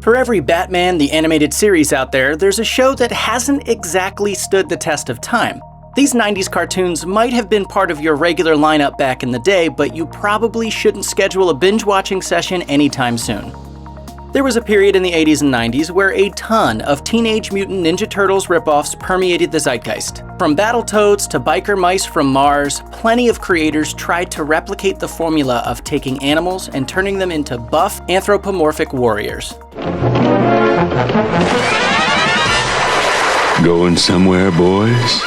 For every Batman the Animated Series out there, there's a show that hasn't exactly stood the test of time. These 90s cartoons might have been part of your regular lineup back in the day, but you probably shouldn't schedule a binge-watching session anytime soon. There was a period in the 80s and 90s where a ton of Teenage Mutant Ninja Turtles ripoffs permeated the zeitgeist. From Battletoads to Biker Mice from Mars, plenty of creators tried to replicate the formula of taking animals and turning them into buff, anthropomorphic warriors. Going somewhere, boys?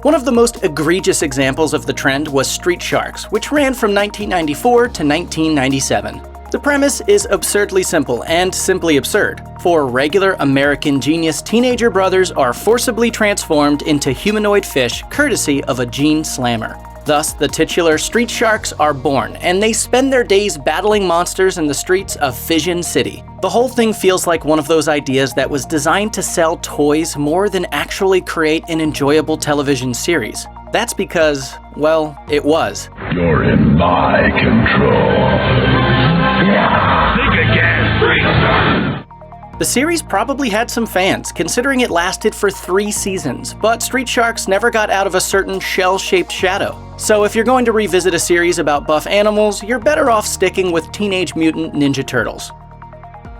One of the most egregious examples of the trend was Street Sharks, which ran from 1994 to 1997. The premise is absurdly simple and simply absurd. Four regular American genius teenager brothers are forcibly transformed into humanoid fish courtesy of a gene slammer. Thus, the titular Street Sharks are born, and they spend their days battling monsters in the streets of Fission City. The whole thing feels like one of those ideas that was designed to sell toys more than actually create an enjoyable television series. That's because, well, it was. You're in my control. Think again, The series probably had some fans, considering it lasted for 3 seasons, but Street Sharks never got out of a certain shell-shaped shadow. So if you're going to revisit a series about buff animals, you're better off sticking with Teenage Mutant Ninja Turtles.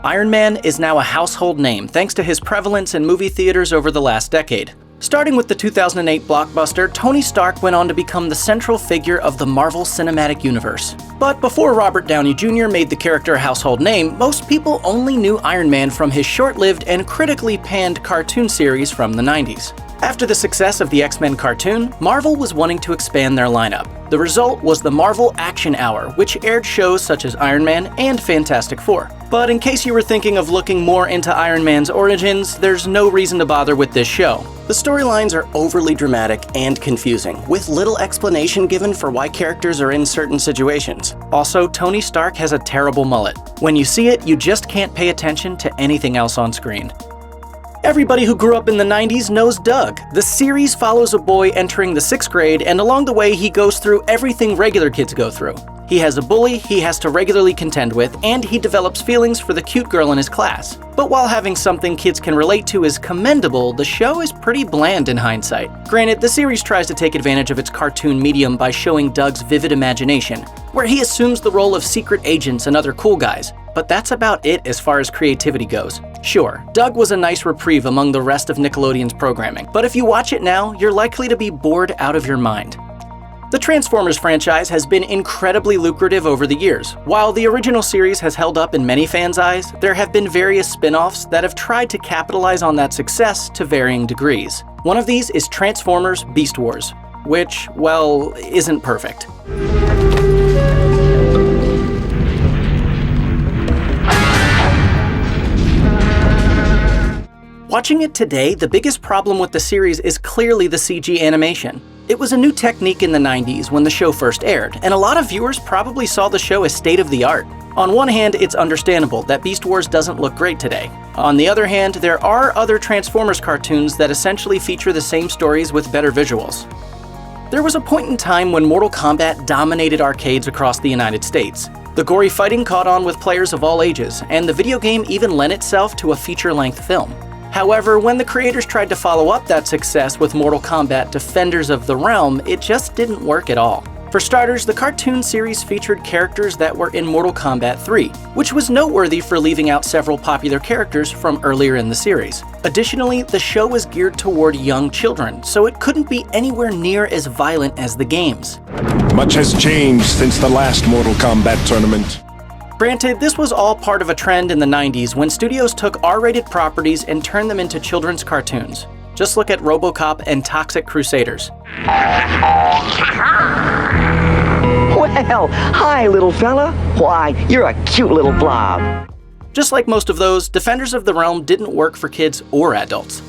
Iron Man is now a household name thanks to his prevalence in movie theaters over the last decade. Starting with the 2008 blockbuster, Tony Stark went on to become the central figure of the Marvel Cinematic Universe. But before Robert Downey Jr. made the character a household name, most people only knew Iron Man from his short-lived and critically panned cartoon series from the 90s. After the success of the X-Men cartoon, Marvel was wanting to expand their lineup. The result was the Marvel Action Hour, which aired shows such as Iron Man and Fantastic Four. But in case you were thinking of looking more into Iron Man's origins, there's no reason to bother with this show. The storylines are overly dramatic and confusing, with little explanation given for why characters are in certain situations. Also, Tony Stark has a terrible mullet. When you see it, you just can't pay attention to anything else on screen. Everybody who grew up in the 90s knows Doug. The series follows a boy entering the 6th grade, and along the way he goes through everything regular kids go through. He has a bully he has to regularly contend with, and he develops feelings for the cute girl in his class. But while having something kids can relate to is commendable, the show is pretty bland in hindsight. Granted, the series tries to take advantage of its cartoon medium by showing Doug's vivid imagination, where he assumes the role of secret agents and other cool guys. But that's about it as far as creativity goes. Sure, Doug was a nice reprieve among the rest of Nickelodeon's programming, but if you watch it now, you're likely to be bored out of your mind. The Transformers franchise has been incredibly lucrative over the years. While the original series has held up in many fans' eyes, there have been various spin-offs that have tried to capitalize on that success to varying degrees. One of these is Transformers Beast Wars, which, well, isn't perfect. Watching it today, the biggest problem with the series is clearly the CG animation. It was a new technique in the 90s when the show first aired, and a lot of viewers probably saw the show as state-of-the-art. On one hand, it's understandable that Beast Wars doesn't look great today. On the other hand, there are other Transformers cartoons that essentially feature the same stories with better visuals. There was a point in time when Mortal Kombat dominated arcades across the United States. The gory fighting caught on with players of all ages, and the video game even lent itself to a feature-length film. However, when the creators tried to follow up that success with Mortal Kombat Defenders of the Realm, it just didn't work at all. For starters, the cartoon series featured characters that were in Mortal Kombat 3, which was noteworthy for leaving out several popular characters from earlier in the series. Additionally, the show was geared toward young children, so it couldn't be anywhere near as violent as the games. Much has changed since the last Mortal Kombat tournament. Granted, this was all part of a trend in the 90s when studios took R-rated properties and turned them into children's cartoons. Just look at RoboCop and Toxic Crusaders. Well, hi, little fella. Why, you're a cute little blob. Just like most of those, Defenders of the Realm didn't work for kids or adults.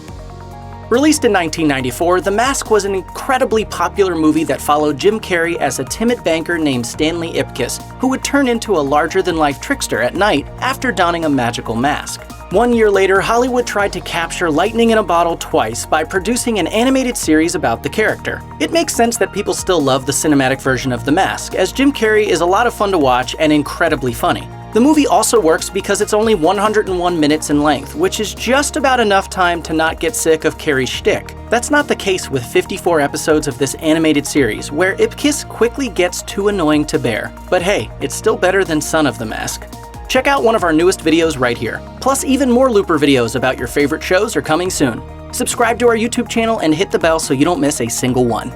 Released in 1994, The Mask was an incredibly popular movie that followed Jim Carrey as a timid banker named Stanley Ipkiss, who would turn into a larger-than-life trickster at night after donning a magical mask. 1 year later, Hollywood tried to capture lightning in a bottle twice by producing an animated series about the character. It makes sense that people still love the cinematic version of The Mask, as Jim Carrey is a lot of fun to watch and incredibly funny. The movie also works because it's only 101 minutes in length, which is just about enough time to not get sick of Carrie's shtick. That's not the case with 54 episodes of this animated series, where Ipkiss quickly gets too annoying to bear. But hey, it's still better than Son of the Mask. Check out one of our newest videos right here. Plus, even more Looper videos about your favorite shows are coming soon. Subscribe to our YouTube channel and hit the bell so you don't miss a single one.